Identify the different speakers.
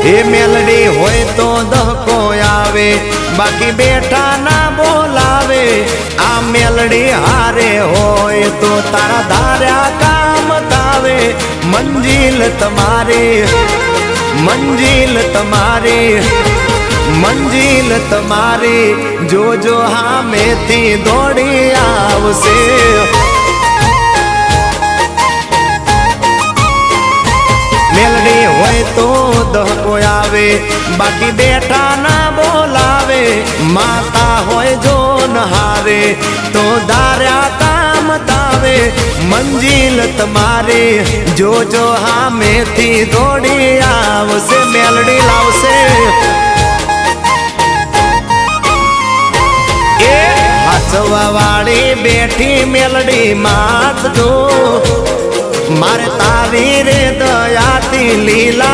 Speaker 1: એ મેલડી હોય તો દહકો આવે, બાકી બેઠા ના બોલાવે। આ મેલડી હારે હોય તો તારા ધાર્યા કામ થાવે। મંજિલ તમારી, મંજિલ તમારી, મંજિલ તમારી જોજો હામેથી દોડી આવશે। મેલડી હોય તો દહકો આવે, બાકી બેઠા ના બોલાવે। માતા હોય જો નહારે તો ધાર્યા કામ થાવે। મંજિલ તમારી જોજો હામેથી દોડી આવશે। મેલડી લાવશે એ હાચવા વાળી બેઠી મેલડી માત જો, મારે તારી રે દયાથી લીલા